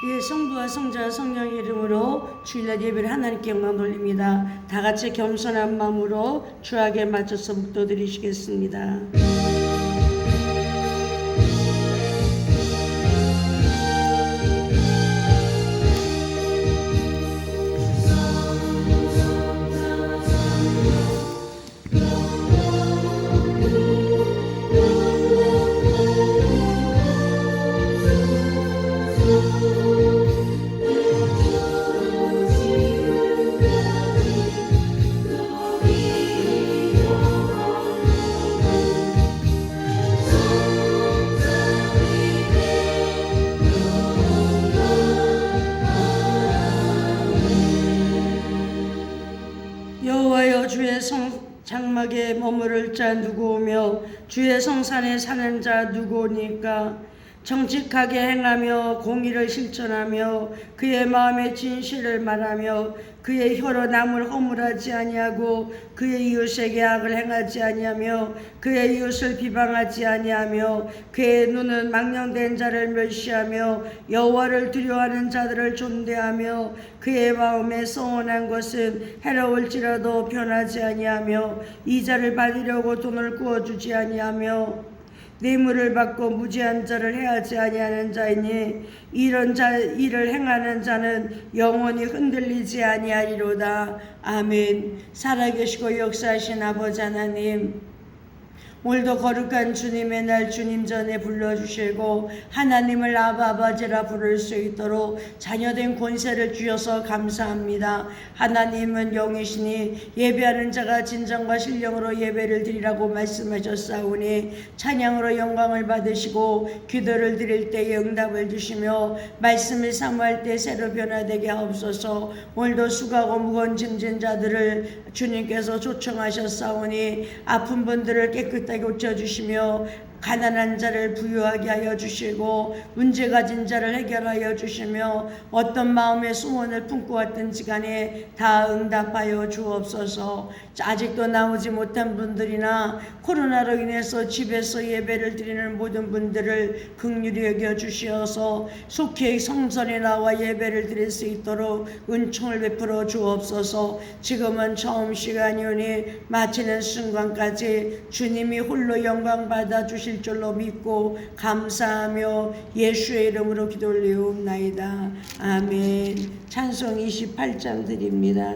예, 성부와 성자 성령 이름으로 주일날 예배를 하나님께 영광 돌립니다. 다 같이 겸손한 마음으로 주에게 맞춰서 묵도드리시겠습니다. 여호와여, 주의 성 장막에 머무를 자 누구오며 주의 성산에 사는 자 누구오니까? 정직하게 행하며 공의를 실천하며 그의 마음의 진실을 말하며 그의 혀로 남을 허물하지 아니하고 그의 이웃에게 악을 행하지 아니하며 그의 이웃을 비방하지 아니하며 그의 눈은 망령된 자를 멸시하며 여호와를 두려워하는 자들을 존대하며 그의 마음에 성원한 것은 해로울지라도 변하지 아니하며 이자를 받으려고 돈을 구워주지 아니하며 뇌물을 받고 무지한 자를 해하지 아니하는 자이니 이런 일을 행하는 자는 영원히 흔들리지 아니하리로다. 아멘. 살아계시고 역사하신 아버지 하나님, 오늘도 거룩한 주님의 날 주님 전에 불러주시고 하나님을 아버지라 부를 수 있도록 자녀된 권세를 주셔서 감사합니다. 하나님은 영이시니 예배하는 자가 진정과 신령으로 예배를 드리라고 말씀하셨사오니 찬양으로 영광을 받으시고 기도를 드릴 때에 응답을 주시며 말씀을 사모할 때 새로 변화되게 하옵소서. 오늘도 수고하고 무거운 짐진 자들을 주님께서 초청하셨사오니 아픈 분들을 깨끗하게 고쳐주시며 가난한 자를 부유하게 하여 주시고 문제 가진 자를 해결하여 주시며 어떤 마음의 소원을 품고 왔든지 간에 다 응답하여 주옵소서. 아직도 나오지 못한 분들이나 코로나로 인해서 집에서 예배를 드리는 모든 분들을 긍휼히 여겨 주시어서 속히 성전에 나와 예배를 드릴 수 있도록 은총을 베풀어 주옵소서. 지금은 처음 시간이오니 마치는 순간까지 주님이 홀로 영광 받아 주실 줄로 믿고 감사하며 예수의 이름으로 기도 올리옵나이다. 아멘. 찬송 28장 드립니다.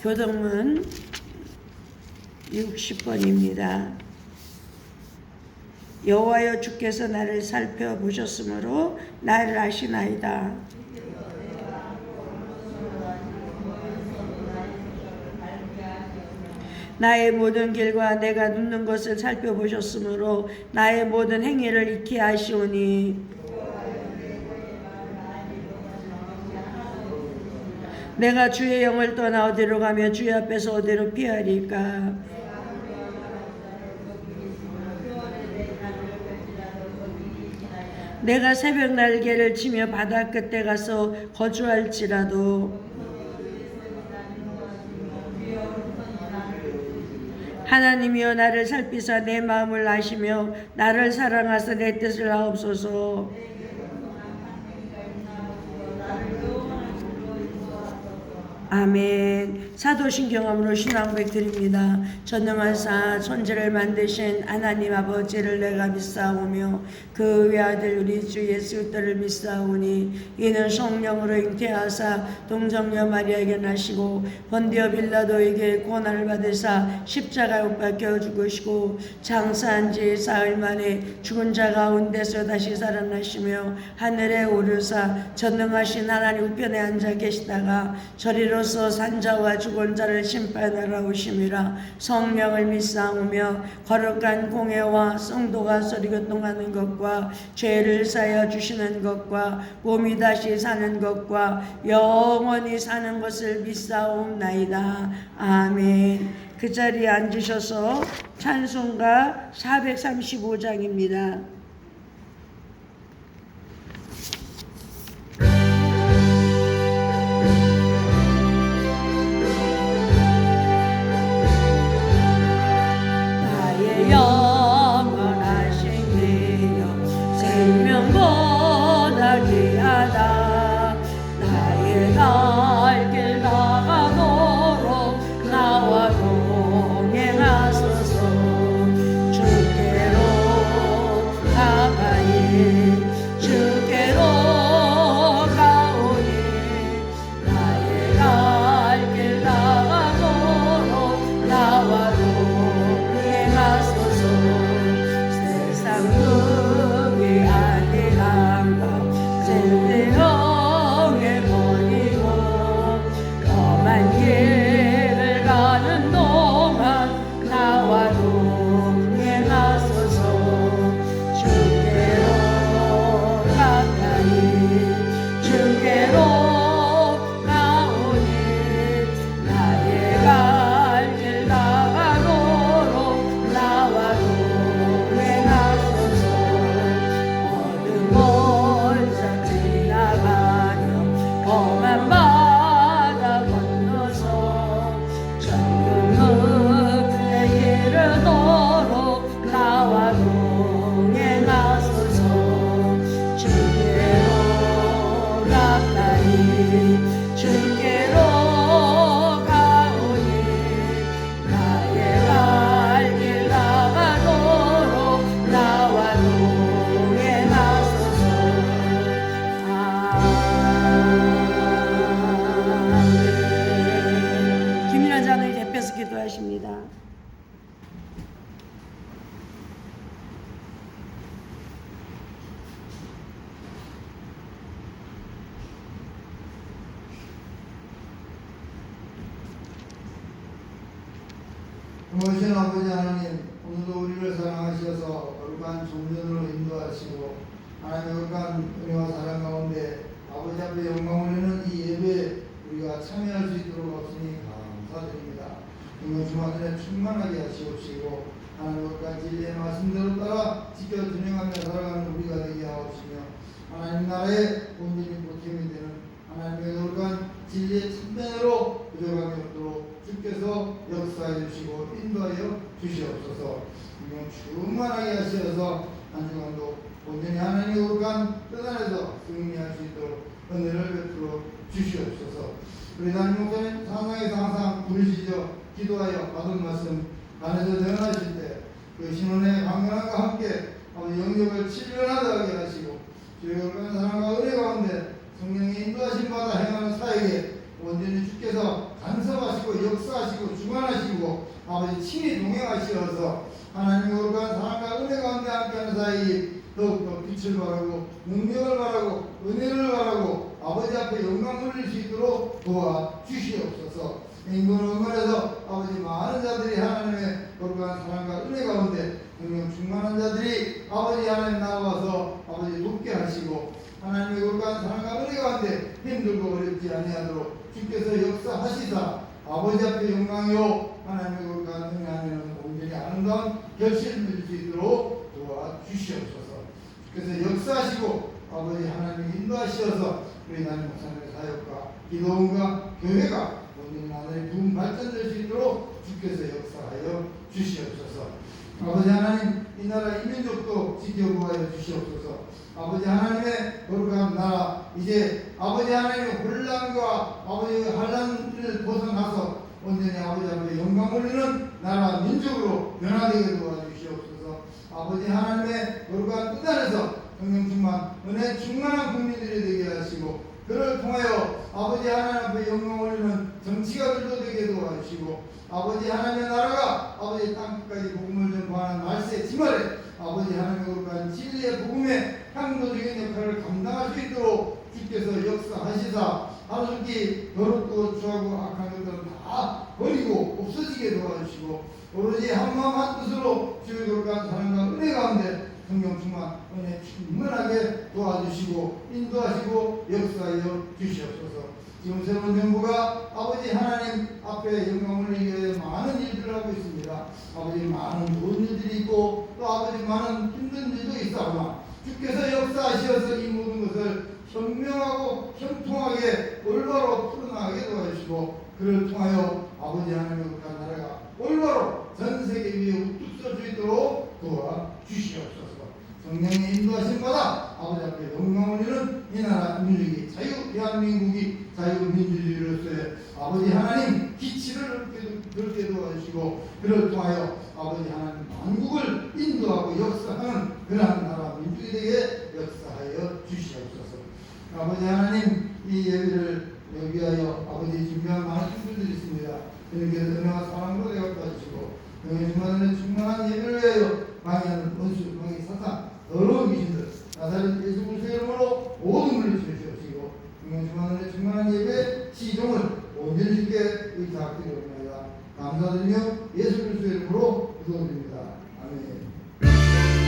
교동문 60번입니다. 여호와여, 주께서 나를 살펴보셨으므로 나를 아시나이다. 나의 모든 길과 내가 눕는 것을 살펴보셨으므로 나의 모든 행위를 익히 아시오니 내가 주의 영을 떠나 어디로 가며 주의 앞에서 어디로 피하리까. 내가 새벽 날개를 치며 바다 끝에 가서 거주할지라도 하나님이여 나를 살피사 내 마음을 아시며 나를 사랑하사 내 뜻을 하옵소서. 아멘. 사도신경함으로 신앙 고백 드립니다. 전능하사 천지를 만드신 하나님 아버지를 내가 믿사오며 그 외아들 우리 주 예수 그리스도를 믿사오니 이는 성령으로 잉태하사 동정녀 마리아에게 나시고 본디오 빌라도에게 고난을 받으사 십자가에 못 박혀 죽으시고 장사한 지 사흘 만에 죽은 자 가운데서 다시 살아나시며 하늘에 오르사 전능하신 하나님 우편에 앉아 계시다가 저리로서 산자와 죽은 자를 심판하러 오심이라. 성령을 믿사오며 거룩한 공회와 성도가 서리교통하는 것과 죄를 사여 주시는 것과 몸이 다시 사는 것과 영원히 사는 것을 믿사옵나이다. 아멘. 그 자리에 앉으셔서 찬송가 435장입니다. 기도하십니다. 그러신 아버지 하나님, 오늘도 우리를 사랑하셔서 거룩한 종전으로 인도하시고 하나님의 거룩한 은혜와 사랑 가운데 아버지 앞에 영광 올리는 이 예배에 우리가 참여할 수 있도록 없으니 감사드립니다. 이번 주말에 충만하게 하시옵시고 하나님의 거룩한 진리의 말씀대로 따라 지켜 준행하며 살아가는 우리가 되게 하옵시며 하나님 나라의 온전히 보탬이 되는 하나님의 거룩한 진리의 참변으로 부족함이 없도록 주께서 역사해 주시고 인도하여 주시옵소서. 이번 충만하게 하셔서 한 주간도 온전히 하나님의 거룩한 뜻 안에서 승리할 수 있도록 은혜를 베풀어 주시옵소서. 우리 담임 목사님 상상에서 항상 부르시죠. 기도하여 받은 말씀 안에서 전하실 때 그 신혼의 강건함과 함께 영역을 칠변하게 하시고 주의 거룩한 사랑과 은혜 가운데 성령의 인도하신 바다 행하는 사에게 온전히 주께서 간섭하시고 역사하시고 주관하시고 아버지 친히 동행하시어서 하나님의 거룩한 사랑과 은혜 가운데 함께하는 사이 더욱더 빛을 바라고 능력을 바라고 은혜를 바라고 아버지 앞에 영광 돌릴 수 있도록 도와 주시옵소서. 인근 응원에서 아버지 많은 자들이 하나님의 거룩한 사랑과 은혜 가운데 성령 충만한 자들이 아버지 하나님 나와서 아버지 돕게 하시고 하나님의 거룩한 사랑과 은혜 가운데 힘들고 어렵지 아니하도록 주께서 역사하시사 아버지 앞에 영광이요 하나님의 거룩한 은혜 안에는 온전히 아름다운 결실을 맺을 수 있도록 도와주시옵소서. 주께서 역사하시고 아버지 하나님 인도하시어서 우리 하나님 목사님의 사역과 기도원과 교회가 온전히 하나님의 부흥 발전될 수 있도록 주께서 역사하여 주시옵소서. 아버지 하나님 이 나라 이 민족도 지켜보아여 주시옵소서. 아버지 하나님의 거룩한 나라 이제 아버지 하나님의 혼란과 아버지 환란을 벗어나서 온전히 아버지 앞에 영광 올리는 나라 민족으로 변화되게 도와주시옵소서. 아버지 하나님의 거룩한 뜻 안에서 성령 충만 은혜 충만한 국민들이 되게 하시고 그를 통하여 아버지 하나님 앞에 영광 올리는 정치가들도 되게 도와주시고 아버지 하나님의 나라가 아버지 땅끝까지 복음을 전파하는 말세 지말에 아버지 하나님의 거룩한 진리의 복음의 향도적인 역할을 감당할 수 있도록 주께서 역사하시사 하루속히 더럽고 추하고 악한 것들은 다 버리고 없어지게 도와주시고 오로지 한 마음 한 뜻으로 주의 거룩한 사랑과 은혜 가운데 성령 충만 은혜 충만하게 도와주시고 인도하시고 역사하여 주시옵소서. 지금 새로운 정부가 아버지 하나님 앞에 영광을 위해 많은 일들을 하고 있습니다. 아버지 많은 좋은 일들이 있고 또 아버지 많은 힘든 일도 있사오나 주께서 역사하시어서 이 모든 것을 현명하고 형통하게 올바로 풀어나가게 도와주시고 그를 통하여 아버지 하나님의 거룩한 나라가 올바로 전 세계 위에 우뚝 설 수 있도록 도와주시옵소서. 성령의 인도하신 바다 아버지 앞에 영광을 이루는 이 나라 민족이 대한민국이 자유민주주의로서의 아버지 하나님 기치를 넓게 도와주시고 그를 통하여 아버지 하나님 만국을 인도하고 역사하는 그러한 나라 민족이 되게 역사하여 주시옵소서. 아버지 하나님 이 예배를 위하여 아버지 준비한 많은 분들이 있습니다. 그러께서 은혜와 사랑으로 되어주시고 영의 충만한 예배를 위하여 망하는 원수 망의 사탄 더러운 귀신들 나사렛 예수 그리스도의 이름으로 모든 물리치시옵시고 영의 충만한 예배 시종을 온전히 주께 의탁드리옵나이다. 감사드리며 예수 그리스도의 이름으로 기도드립니다. 아멘.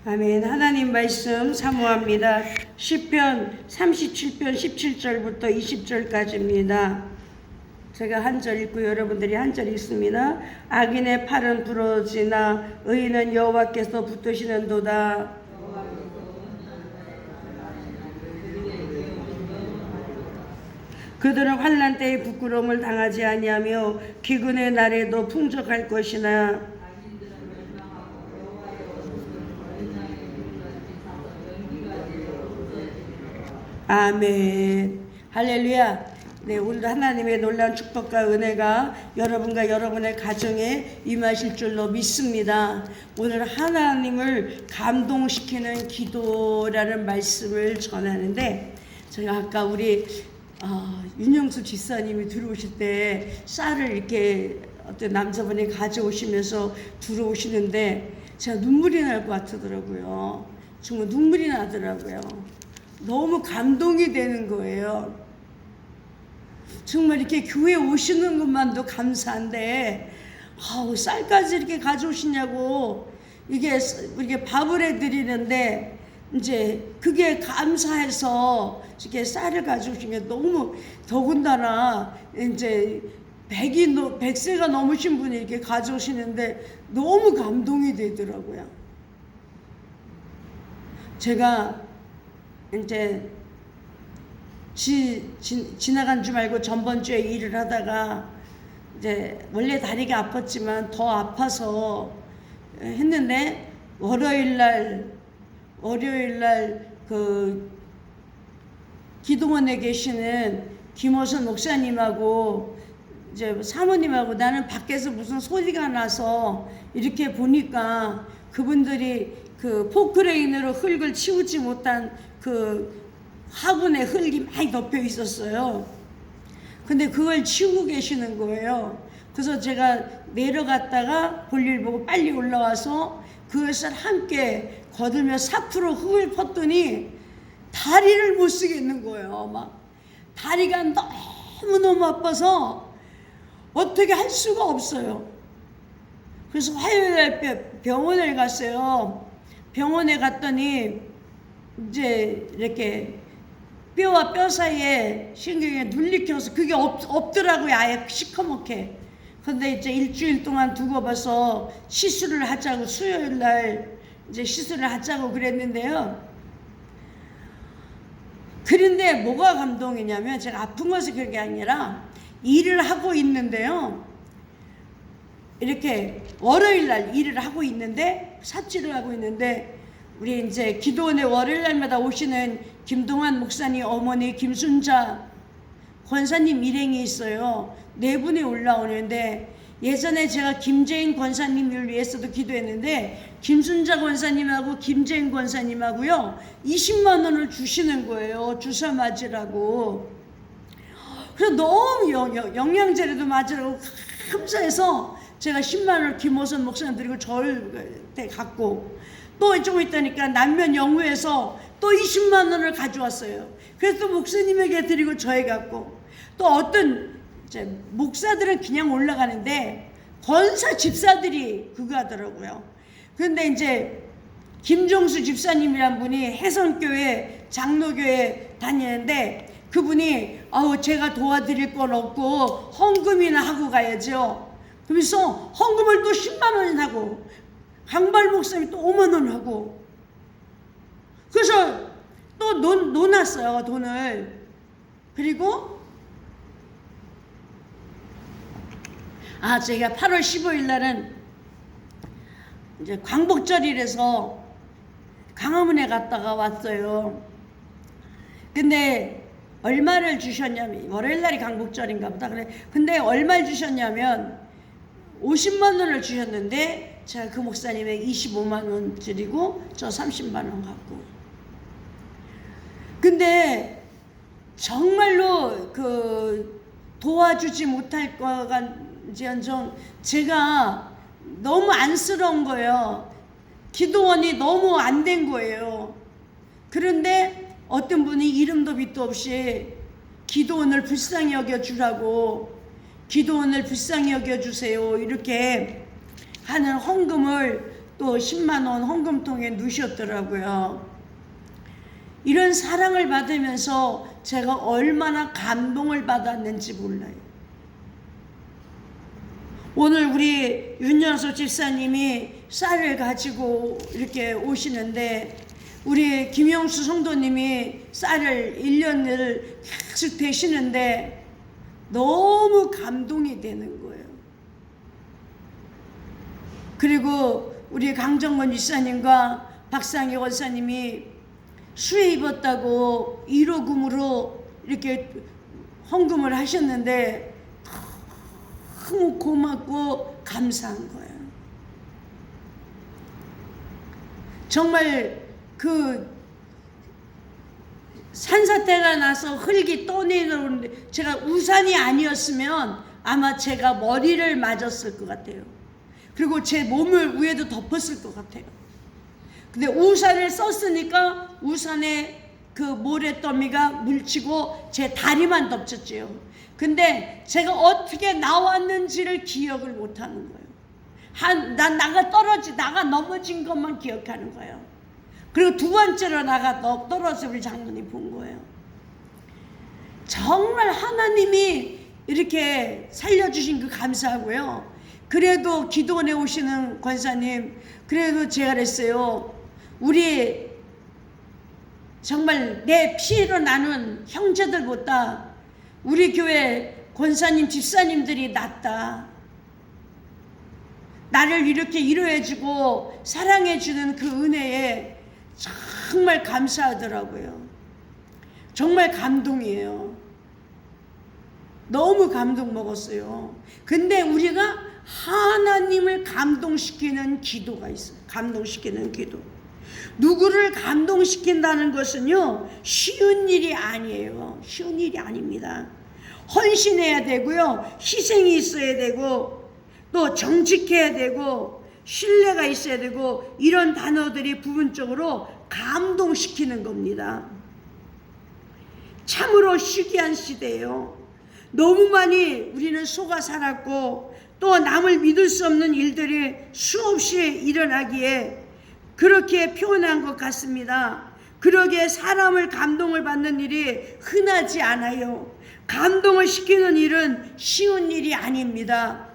아멘. 하나님 말씀 사모합니다. 시편 37편 17절부터 20절까지입니다. 제가 한 절 읽고 여러분들이 한 절 읽습니다. 악인의 팔은 부러지나 의인은 여호와께서 붙드시는도다. 그들은 환난 때에 부끄러움을 당하지 아니하며 기근의 날에도 풍족할 것이나 아멘. 할렐루야. 네, 오늘도 하나님의 놀라운 축복과 은혜가 여러분과 여러분의 가정에 임하실 줄로 믿습니다. 오늘 하나님을 감동시키는 기도라는 말씀을 전하는데 제가 아까 우리 윤영수 집사님이 들어오실 때 쌀을 이렇게 어떤 남자분이 가져오시면서 들어오시는데 제가 눈물이 날 것 같더라고요. 정말 눈물이 나더라고요. 너무 감동이 되는 거예요. 정말 이렇게 교회 오시는 것만도 감사한데 쌀까지 이렇게 가져오시냐고 이게 밥을 해드리는데 이제 그게 감사해서 이렇게 쌀을 가져오시면 너무 더군다나 이제 100세가 넘으신 분이 이렇게 가져오시는데 너무 감동이 되더라고요. 제가 이제 지나간 줄 알고 전번 주에 일을 하다가 이제 원래 다리가 아팠지만 더 아파서 했는데 월요일 날 그 기도원에 계시는 김호선 목사님하고 이제 사모님하고 나는 밖에서 무슨 소리가 나서 이렇게 보니까 그분들이 그 포크레인으로 흙을 치우지 못한 그 화분에 흙이 많이 덮여 있었어요. 근데 그걸 치우고 계시는 거예요. 그래서 제가 내려갔다가 볼일 보고 빨리 올라와서 그것을 함께 거들며 삽으로 흙을 퍼더니 다리를 못 쓰겠는 거예요. 막 다리가 너무너무 아파서 어떻게 할 수가 없어요. 그래서 화요일날 병원을 갔어요. 병원에 갔더니 이제 이렇게 뼈와 뼈 사이에 신경이 눌리켜서 그게 없더라고요. 아예 시커멓게. 근데 이제 일주일 동안 두고 봐서 시술을 하자고 수요일날 이제 시술을 하자고 그랬는데요. 그런데 뭐가 감동이냐면 제가 아픈 것이 그게 아니라 일을 하고 있는데요. 이렇게 월요일날 일을 하고 있는데 삽질을 하고 있는데 우리 이제 기도원에 월요일날마다 오시는 김동환 목사님 어머니 김순자 권사님 일행이 있어요. 네 분이 올라오는데 예전에 제가 김재인 권사님을 위해서도 기도했는데 김순자 권사님하고 김재인 권사님하고요 20만 원을 주시는 거예요. 주사 맞으라고. 그래서 너무 영양제라도 맞으라고 감사해서 제가 10만 원을 김호선 목사님 드리고 저한테 갖고 또 좀 있다니까 남면 영후에서 또 20만 원을 가져왔어요. 그래서 또 목사님에게 드리고 저에 갖고 또 어떤 이제 목사들은 그냥 올라가는데 권사 집사들이 그거 하더라고요. 그런데 이제 김종수 집사님이란 분이 해성교회 장로교회 다니는데 그분이 제가 도와드릴 건 없고 헌금이나 하고 가야죠. 그래서 헌금을 또 10만 원이나 하고 강발 목사님이 또 5만 원 하고 그래서 또 놓았어요 돈을. 그리고 제가 8월 15일 날은 이제 광복절이라서 강화문에 갔다가 왔어요. 근데 얼마를 주셨냐면 월요일 날이 강복절인가 보다. 근데 얼마를 주셨냐면 50만 원을 주셨는데 제가 그 목사님에게 25만 원 드리고 저 30만 원 갖고. 근데 정말로 그 도와주지 못할 거간지언정 제가 너무 안쓰러운 거예요. 기도원이 너무 안 된 거예요. 그런데 어떤 분이 이름도 빛도 없이 기도원을 불쌍히 여겨주라고 기도원을 불쌍히 여겨주세요 이렇게 하는 헌금을 또 10만 원 헌금통에 넣으셨더라고요. 이런 사랑을 받으면서 제가 얼마나 감동을 받았는지 몰라요. 오늘 우리 윤영수 집사님이 쌀을 가지고 이렇게 오시는데 우리 김영수 성도님이 쌀을 1년을 계속 되시는데 너무 감동이 되는 거예요. 그리고 우리 강정권 집사님과 박상희 원사님이 수해 입었다고 1호금으로 이렇게 헌금을 하셨는데 너무 고맙고 감사한 거예요. 정말 그 산사태가 나서 흙이 떠내려오는데 제가 우산이 아니었으면 아마 제가 머리를 맞았을 것 같아요. 그리고 제 몸을 위에도 덮었을 것 같아요. 근데 우산을 썼으니까 우산에 그 모래더미가 물치고 제 다리만 덮쳤지요. 근데 제가 어떻게 나왔는지를 기억을 못하는 거예요. 나가 넘어진 것만 기억하는 거예요. 그리고 두 번째로 나가 떨어져 우리 장로님 본 거예요. 정말 하나님이 이렇게 살려주신 그 감사하고요. 그래도 기도원에 오시는 권사님, 그래도 제가 그랬어요. 우리 정말 내 피로 나눈 형제들보다 우리 교회 권사님, 집사님들이 낫다. 나를 이렇게 위로해주고 사랑해주는 그 은혜에 정말 감사하더라고요. 정말 감동이에요. 너무 감동 먹었어요. 근데 우리가 하나님을 감동시키는 기도가 있어요. 감동시키는 기도. 누구를 감동시킨다는 것은요, 쉬운 일이 아니에요. 쉬운 일이 아닙니다. 헌신해야 되고요, 희생이 있어야 되고, 또 정직해야 되고, 신뢰가 있어야 되고, 이런 단어들이 부분적으로 감동시키는 겁니다. 참으로 시기한 시대예요. 너무 많이 우리는 속아 살았고, 또 남을 믿을 수 없는 일들이 수없이 일어나기에 그렇게 표현한 것 같습니다. 그러기에 사람을 감동을 받는 일이 흔하지 않아요. 감동을 시키는 일은 쉬운 일이 아닙니다.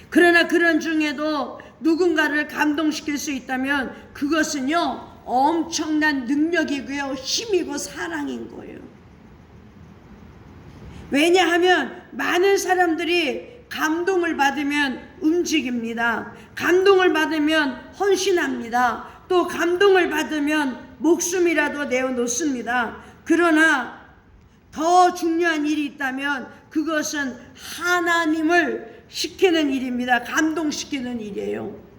그러나 그런 중에도 누군가를 감동시킬 수 있다면 그것은요, 엄청난 능력이고요, 힘이고 사랑인 거예요. 왜냐하면 많은 사람들이 감동을 받으면 움직입니다. 감동을 받으면 헌신합니다. 또 감동을 받으면 목숨이라도 내어놓습니다. 그러나 더 중요한 일이 있다면 그것은 하나님을 시키는 일입니다. 감동시키는 일이에요.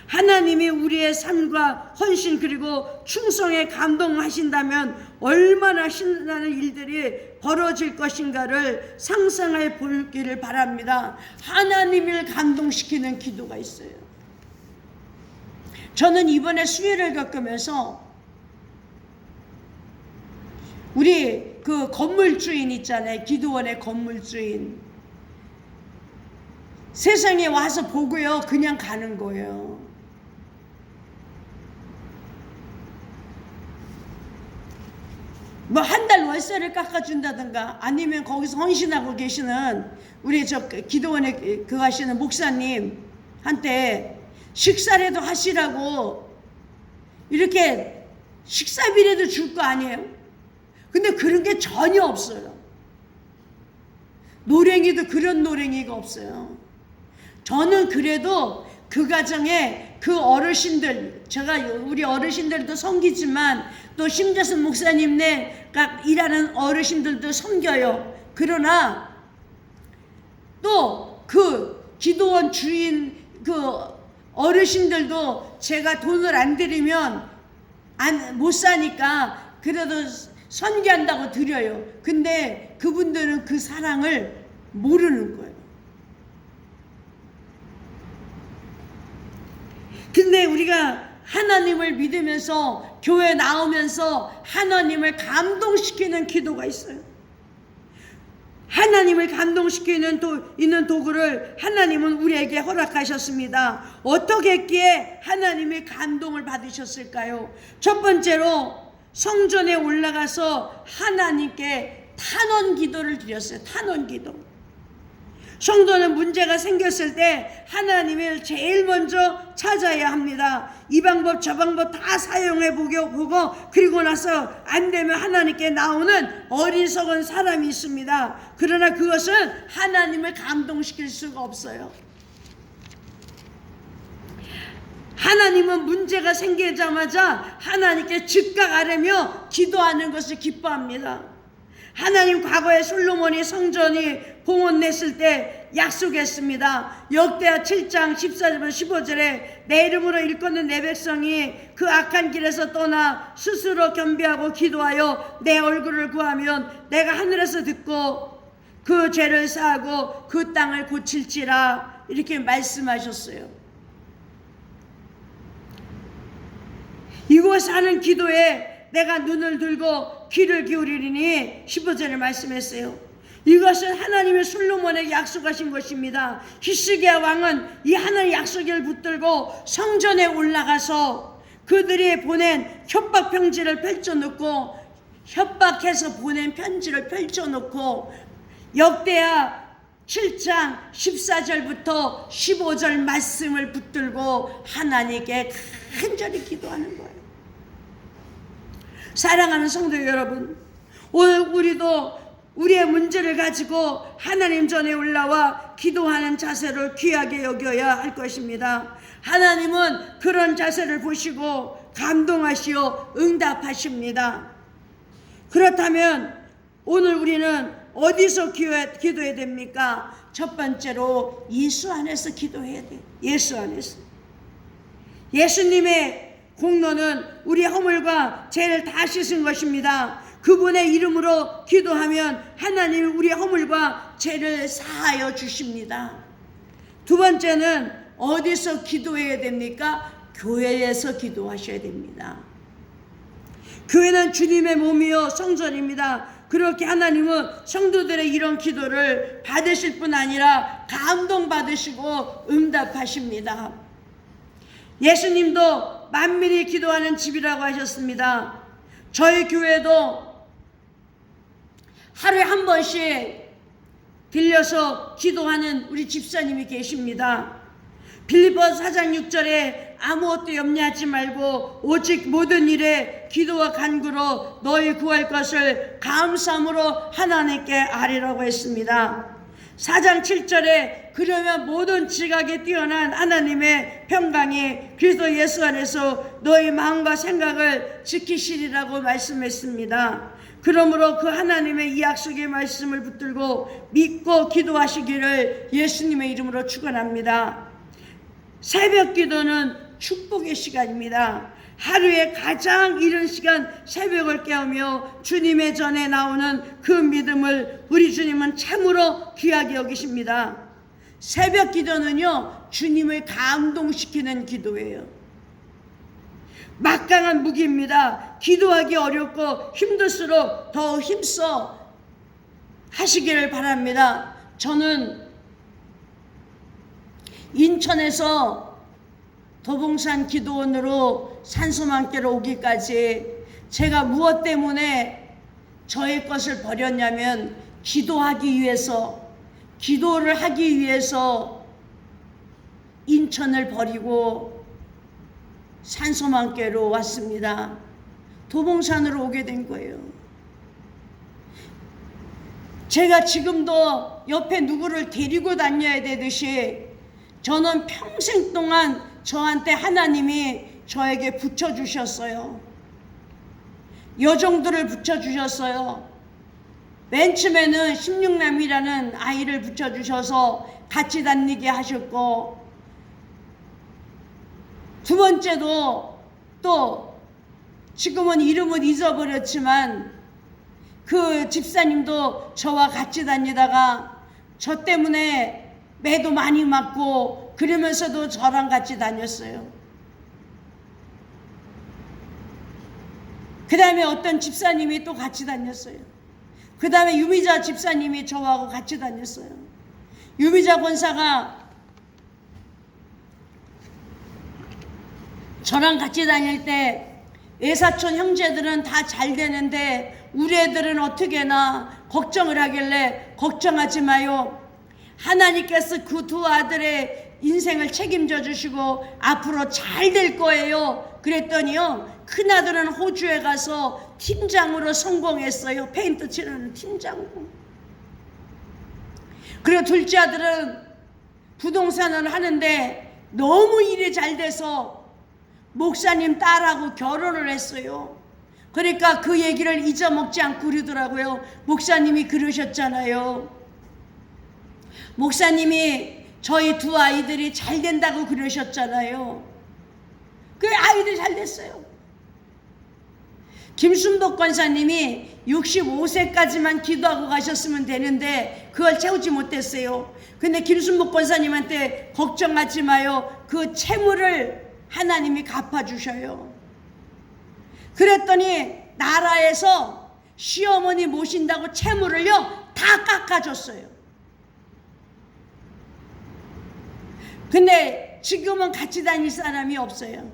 하나님이 우리의 삶과 헌신 그리고 충성에 감동하신다면 얼마나 신나는 일들이 벌어질 것인가를 상상해 보기를 바랍니다. 하나님을 감동시키는 기도가 있어요. 저는 이번에 수혜를 겪으면서 우리 그 건물주인 있잖아요. 기도원의 건물주인. 세상에 와서 보고요, 그냥 가는 거예요. 뭐 한 달 월세를 깎아준다든가, 아니면 거기서 헌신하고 계시는 우리 저 기도원에 그 하시는 목사님한테 식사라도 하시라고 이렇게 식사비라도 줄 거 아니에요? 근데 그런 게 전혀 없어요. 노랭이도 그런 노랭이가 없어요. 저는 그래도 그 가정에 그 어르신들, 제가 우리 어르신들도 섬기지만 또 심재순 목사님네가 일하는 어르신들도 섬겨요. 그러나 또 그 기도원 주인 그 어르신들도 제가 돈을 안 드리면 못 사니까 그래도 선교한다고 드려요. 근데 그분들은 그 사랑을 모르는 거예요. 근데 우리가 하나님을 믿으면서 교회 나오면서 하나님을 감동시키는 기도가 있어요. 하나님을 감동시키는 있는 도구를 하나님은 우리에게 허락하셨습니다. 어떻게 했기에 하나님의 감동을 받으셨을까요? 첫 번째로 성전에 올라가서 하나님께 탄원 기도를 드렸어요. 탄원 기도. 성도는 문제가 생겼을 때 하나님을 제일 먼저 찾아야 합니다. 이 방법 저 방법 다 사용해 보고 그리고 나서 안 되면 하나님께 나오는 어리석은 사람이 있습니다. 그러나 그것은 하나님을 감동시킬 수가 없어요. 하나님은 문제가 생기자마자 하나님께 즉각 아뢰며 기도하는 것을 기뻐합니다. 하나님 과거에 솔로몬이 성전이 봉헌냈을 때 약속했습니다. 역대하 7장 14절 15절에 내 이름으로 일컫는 내 백성이 그 악한 길에서 떠나 스스로 겸비하고 기도하여 내 얼굴을 구하면 내가 하늘에서 듣고 그 죄를 사하고 그 땅을 고칠지라, 이렇게 말씀하셨어요. 이곳 하는 기도에 내가 눈을 들고 귀를 기울이리니 15절에 말씀했어요. 이것은 하나님의 솔로몬에게 약속하신 것입니다. 히스기야 왕은 이 하나님의 약속을 붙들고 성전에 올라가서 그들이 보낸 협박 편지를 펼쳐놓고, 협박해서 보낸 편지를 펼쳐놓고 역대하 7장 14절부터 15절 말씀을 붙들고 하나님께 간절히 기도하는 거예요. 사랑하는 성도 여러분, 오늘 우리도 우리의 문제를 가지고 하나님 전에 올라와 기도하는 자세를 귀하게 여겨야 할 것입니다. 하나님은 그런 자세를 보시고 감동하시어 응답하십니다. 그렇다면 오늘 우리는 어디서 기도해야 됩니까? 첫 번째로 예수 안에서 기도해야 돼. 예수 안에서. 예수님의 공로는 우리 허물과 죄를 다 씻은 것입니다. 그분의 이름으로 기도하면 하나님이 우리 허물과 죄를 사하여 주십니다. 두 번째는 어디서 기도해야 됩니까? 교회에서 기도하셔야 됩니다. 교회는 주님의 몸이요 성전입니다. 그렇게 하나님은 성도들의 이런 기도를 받으실 뿐 아니라 감동받으시고 응답하십니다. 예수님도 만민이 기도하는 집이라고 하셨습니다. 저희 교회도 하루에 한 번씩 들려서 기도하는 우리 집사님이 계십니다. 빌립보서 4장 6절에 아무것도 염려하지 말고 오직 모든 일에 기도와 간구로 너희 구할 것을 감사함으로 하나님께 아뢰라고 했습니다. 4장 7절에 그러면 모든 지각에 뛰어난 하나님의 평강이 그리스도 예수 안에서 너희 마음과 생각을 지키시리라고 말씀했습니다. 그러므로 그 하나님의 이 약속의 말씀을 붙들고 믿고 기도하시기를 예수님의 이름으로 축원합니다. 새벽 기도는 축복의 시간입니다. 하루에 가장 이른 시간 새벽을 깨우며 주님의 전에 나오는 그 믿음을 우리 주님은 참으로 귀하게 여기십니다. 새벽 기도는요, 주님을 감동시키는 기도예요. 막강한 무기입니다. 기도하기 어렵고 힘들수록 더 힘써 하시기를 바랍니다. 저는 인천에서 도봉산 기도원으로 산소망교로 오기까지 제가 무엇 때문에 저의 것을 버렸냐면 기도하기 위해서, 기도를 하기 위해서 인천을 버리고 산소망교로 왔습니다. 도봉산으로 오게 된 거예요. 제가 지금도 옆에 누구를 데리고 다녀야 되듯이 저는 평생 동안 저한테 하나님이 저에게 붙여주셨어요. 여종들을 붙여주셨어요. 맨 처음에는 16남이라는 아이를 붙여주셔서 같이 다니게 하셨고, 두 번째도 또 지금은 이름은 잊어버렸지만 그 집사님도 저와 같이 다니다가 저 때문에 매도 많이 맞고 그러면서도 저랑 같이 다녔어요. 그 다음에 어떤 집사님이 또 같이 다녔어요. 그 다음에 유미자 집사님이 저하고 같이 다녔어요. 유미자 권사가 저랑 같이 다닐 때 애사촌 형제들은 다 잘 되는데 우리 애들은 어떻게나 걱정을 하길래 걱정하지 마요. 하나님께서 그 두 아들의 인생을 책임져 주시고 앞으로 잘 될 거예요. 그랬더니요, 큰아들은 호주에 가서 팀장으로 성공했어요. 페인트 칠하는 팀장으로. 그리고 둘째 아들은 부동산을 하는데 너무 일이 잘 돼서 목사님 딸하고 결혼을 했어요. 그러니까 그 얘기를 잊어먹지 않고 그러더라고요. 목사님이 그러셨잖아요. 목사님이 저희 두 아이들이 잘 된다고 그러셨잖아요. 그 아이들이 잘 됐어요. 김순복 권사님이 65세까지만 기도하고 가셨으면 되는데 그걸 채우지 못했어요. 근데 김순복 권사님한테 걱정하지 마요. 그 채무를 하나님이 갚아주셔요. 그랬더니 나라에서 시어머니 모신다고 채무를요 다 깎아줬어요. 근데 지금은 같이 다닐 사람이 없어요.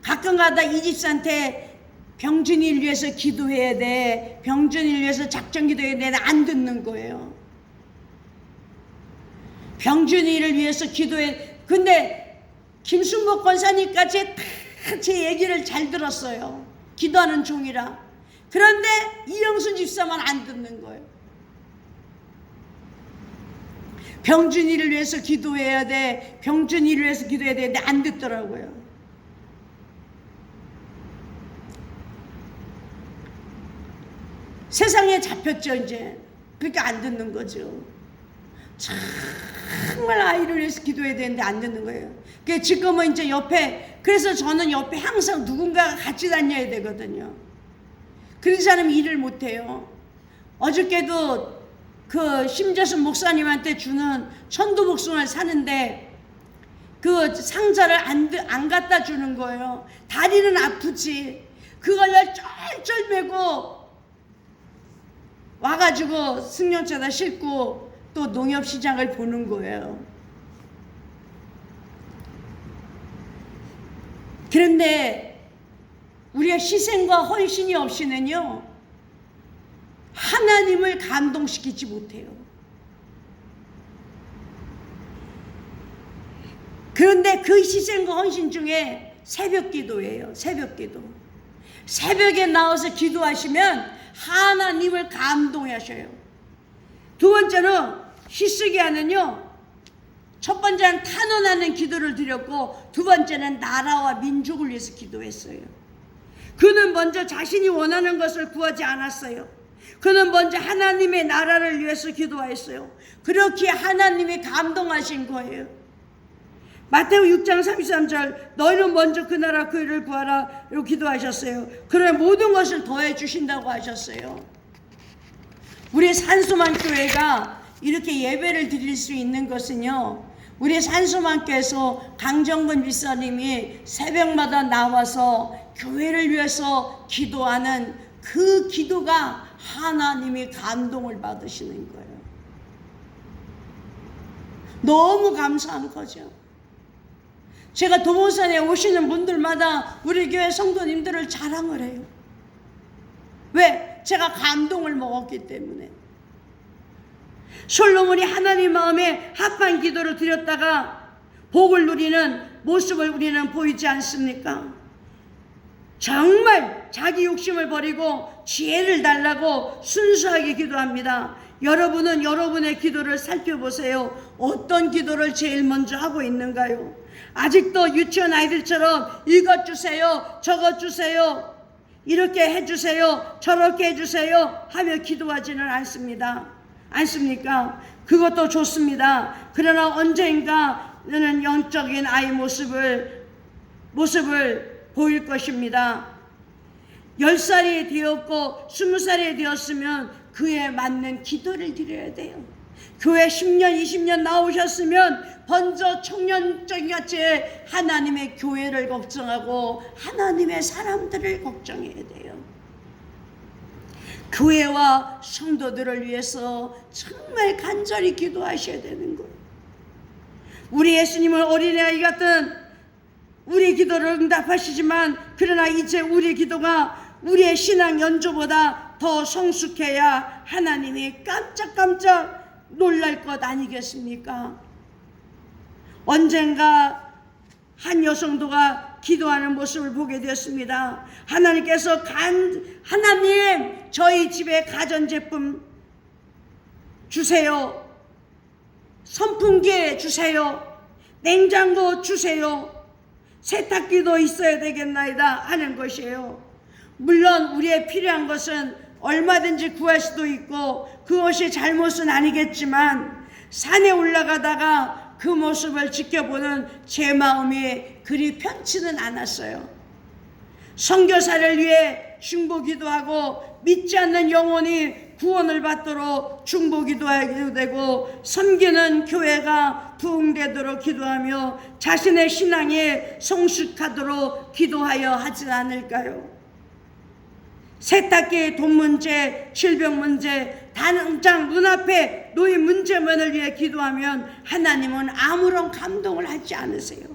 가끔가다 이 집사한테 병준이를 위해서 기도해야 돼, 병준이를 위해서 작전 기도해야 돼, 안 듣는 거예요. 병준이를 위해서 기도해. 근데 김순복 권사님까지 다 제 얘기를 잘 들었어요. 기도하는 종이라. 그런데 이영순 집사만 안 듣는 거예요. 병준이를 위해서 기도해야 돼, 병준이를 위해서 기도해야 되는데 안 듣더라고요. 세상에 잡혔죠. 이제 그렇게 안 듣는 거죠. 정말 아이를 위해서 기도해야 되는데 안 듣는 거예요. 지금은 이제 옆에, 그래서 저는 옆에 항상 누군가가 같이 다녀야 되거든요. 그런 사람이 일을 못해요. 어저께도 그 심재순 목사님한테 주는 천도복숭아를 사는데 그 상자를 안 갖다 주는 거예요. 다리는 아프지. 그걸 쩔쩔 메고 와가지고 승용차에다 싣고 또 농협시장을 보는 거예요. 그런데 우리의 희생과 헌신이 없이는요, 하나님을 감동시키지 못해요. 그런데 그 희생과 헌신 중에 새벽 기도예요. 새벽 기도. 새벽에 나와서 기도하시면 하나님을 감동하셔요. 두 번째는 히스기야는요, 첫 번째는 탄원하는 기도를 드렸고, 두 번째는 나라와 민족을 위해서 기도했어요. 그는 먼저 자신이 원하는 것을 구하지 않았어요. 그는 먼저 하나님의 나라를 위해서 기도했어요. 그렇게 하나님이 감동하신 거예요. 마태오 6장 33절, 너희는 먼저 그 나라 그 일을 구하라 이렇게 기도하셨어요. 그러면 모든 것을 더해 주신다고 하셨어요. 우리 산수만 교회가 이렇게 예배를 드릴 수 있는 것은요, 우리 산수만교에서 강정근 집사님이 새벽마다 나와서 교회를 위해서 기도하는 그 기도가 하나님이 감동을 받으시는 거예요. 너무 감사한 거죠. 제가 도봉산에 오시는 분들마다 우리 교회 성도님들을 자랑을 해요. 왜? 제가 감동을 먹었기 때문에. 솔로몬이 하나님 마음에 합한 기도를 드렸다가 복을 누리는 모습을 우리는 보이지 않습니까? 정말 자기 욕심을 버리고 지혜를 달라고 순수하게 기도합니다. 여러분은 여러분의 기도를 살펴보세요. 어떤 기도를 제일 먼저 하고 있는가요? 아직도 유치원 아이들처럼 이것 주세요, 저것 주세요, 이렇게 해주세요, 저렇게 해주세요 하며 기도하지는 않습니까? 그것도 좋습니다. 그러나 언젠가는 영적인 아이 모습을 보일 것입니다. 10살이 되었고 20살이 되었으면 그에 맞는 기도를 드려야 돼요. 교회 10년 20년 나오셨으면 먼저 청년적같이 하나님의 교회를 걱정하고 하나님의 사람들을 걱정해야 돼요. 교회와 성도들을 위해서 정말 간절히 기도하셔야 되는 거예요. 우리 예수님은 어린아이 같은 우리 기도를 응답하시지만, 그러나 이제 우리 기도가 우리의 신앙 연조보다 더 성숙해야 하나님이 깜짝깜짝 놀랄 것 아니겠습니까? 언젠가 한 여성도가 기도하는 모습을 보게 되었습니다. 하나님께서 하나님 저희 집에 가전제품 주세요, 선풍기 주세요, 냉장고 주세요, 세탁기도 있어야 되겠나이다 하는 것이에요. 물론 우리의 필요한 것은 얼마든지 구할 수도 있고 그것이 잘못은 아니겠지만, 산에 올라가다가 그 모습을 지켜보는 제 마음이 그리 편치는 않았어요. 선교사를 위해 중보기도 하고 믿지 않는 영혼이 구원을 받도록 중보기도 하게 되고, 섬기는 교회가 부흥되도록 기도하며 자신의 신앙에 성숙하도록 기도하여 하지 않을까요? 세탁기, 돈 문제, 질병 문제, 당장 눈앞에 놓인 문제만을 위해 기도하면 하나님은 아무런 감동을 하지 않으세요.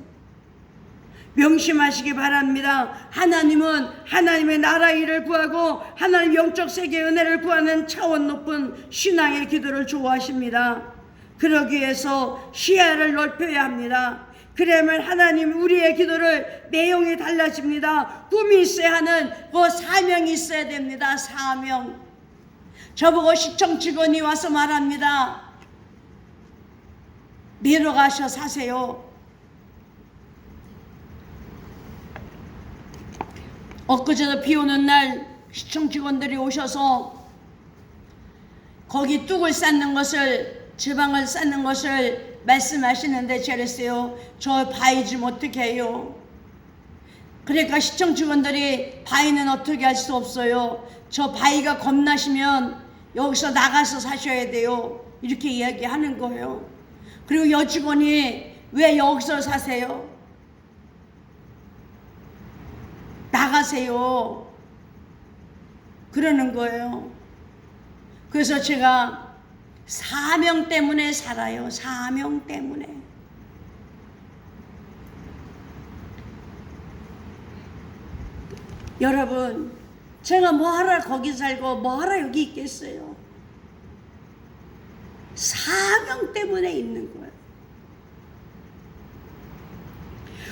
명심하시기 바랍니다. 하나님은 하나님의 나라 일을 구하고 하나님 영적 세계의 은혜를 구하는 차원 높은 신앙의 기도를 좋아하십니다. 그러기 위해서 시야를 넓혀야 합니다. 그러면 하나님 우리의 기도를 내용이 달라집니다. 꿈이 있어야 하는 그 사명이 있어야 됩니다. 사명. 저보고 시청 직원이 와서 말합니다. 내려가셔 사세요. 엊그제도 비 오는 날 시청 직원들이 오셔서 거기 뚝을 쌓는 것을, 지방을 쌓는 것을 말씀하시는데 저랬어요. 저 바위 좀 어떻게 해요? 그러니까 시청 직원들이 바위는 어떻게 할 수 없어요. 저 바위가 겁나시면 여기서 나가서 사셔야 돼요. 이렇게 이야기하는 거예요. 그리고 여직원이 왜 여기서 사세요? 나가세요. 그러는 거예요. 그래서 제가 사명 때문에 살아요. 사명 때문에. 여러분, 제가 뭐하러 거기 살고 뭐하러 여기 있겠어요? 사명 때문에 있는 거예요.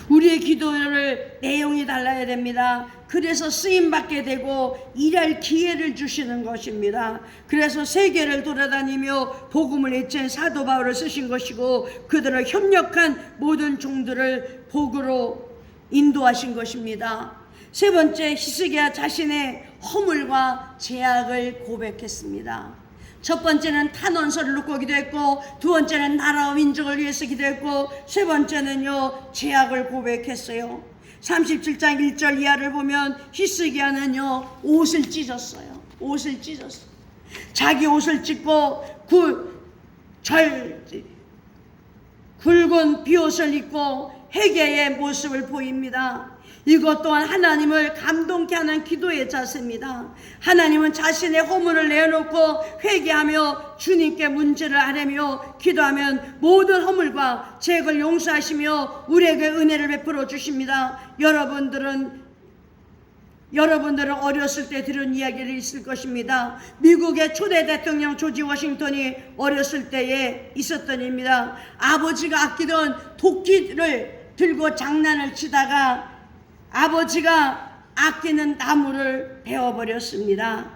우리의 기도를 내용이 달라야 됩니다. 그래서 쓰임받게 되고 일할 기회를 주시는 것입니다. 그래서 세계를 돌아다니며 복음을 외친 사도 바울을 쓰신 것이고 그들을 협력한 모든 종들을 복으로 인도하신 것입니다. 세 번째, 히스기야 자신의 허물과 죄악을 고백했습니다. 첫 번째는 탄원서를 놓고 기도했고, 두 번째는 나라와 민족을 위해서 기도했고, 세 번째는요 죄악을 고백했어요. 37장 1절 이하를 보면 히스기야는요 옷을 찢었어요. 옷을 찢었어요. 자기 옷을 찢고 굵은 비옷을 입고 회개의 모습을 보입니다. 이것 또한 하나님을 감동케 하는 기도의 자세입니다. 하나님은 자신의 허물을 내어놓고 회개하며 주님께 문제를 아뢰며 기도하면 모든 허물과 죄악을 용서하시며 우리에게 은혜를 베풀어 주십니다. 여러분들은 어렸을 때 들은 이야기를 있을 것입니다. 미국의 초대 대통령 조지 워싱턴이 어렸을 때에 있었던 일입니다. 아버지가 아끼던 도끼를 들고 장난을 치다가 아버지가 아끼는 나무를 베어버렸습니다.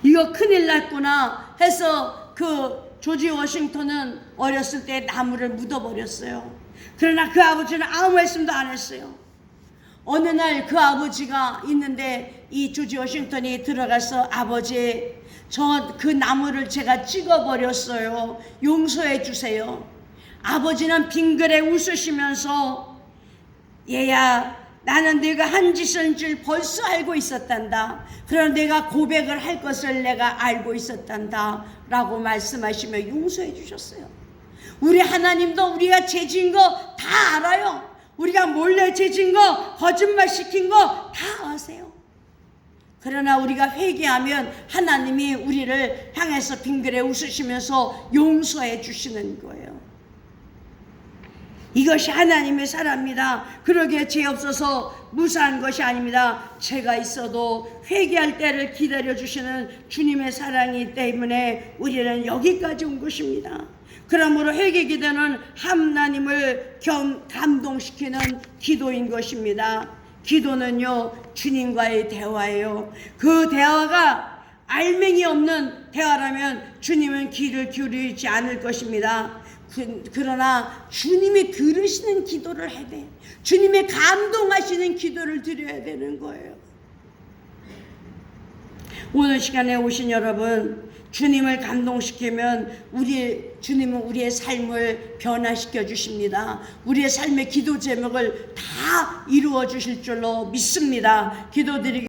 이거 큰일 났구나 해서 그 조지 워싱턴은 어렸을 때 나무를 묻어버렸어요. 그러나 그 아버지는 아무 말씀도 안 했어요. 어느 날 그 아버지가 있는데 이 조지 워싱턴이 들어가서 아버지, 저 그 나무를 제가 찍어버렸어요. 용서해 주세요. 아버지는 빙그레 웃으시면서 얘야, 나는 네가 한 짓인 줄 벌써 알고 있었단다. 그러나 내가 고백을 할 것을 내가 알고 있었단다 라고 말씀하시며 용서해 주셨어요. 우리 하나님도 우리가 죄진 거 다 알아요. 우리가 몰래 죄진 거, 거짓말 시킨 거 다 아세요. 그러나 우리가 회개하면 하나님이 우리를 향해서 빙그레 웃으시면서 용서해 주시는 거예요. 이것이 하나님의 사랑입니다. 그러기에 죄 없어서 무사한 것이 아닙니다. 죄가 있어도 회개할 때를 기다려주시는 주님의 사랑이기 때문에 우리는 여기까지 온 것입니다. 그러므로 회개 기도는 하나님을 감동시키는 기도인 것입니다. 기도는요 주님과의 대화예요. 그 대화가 알맹이 없는 대화라면 주님은 귀를 기울이지 않을 것입니다. 그러나 주님이 들으시는 기도를 해야 돼. 주님의 감동하시는 기도를 드려야 되는 거예요. 오늘 시간에 오신 여러분, 주님을 감동시키면 주님은 우리의 삶을 변화시켜 주십니다. 우리의 삶의 기도 제목을 다 이루어 주실 줄로 믿습니다. 기도드리겠습니다.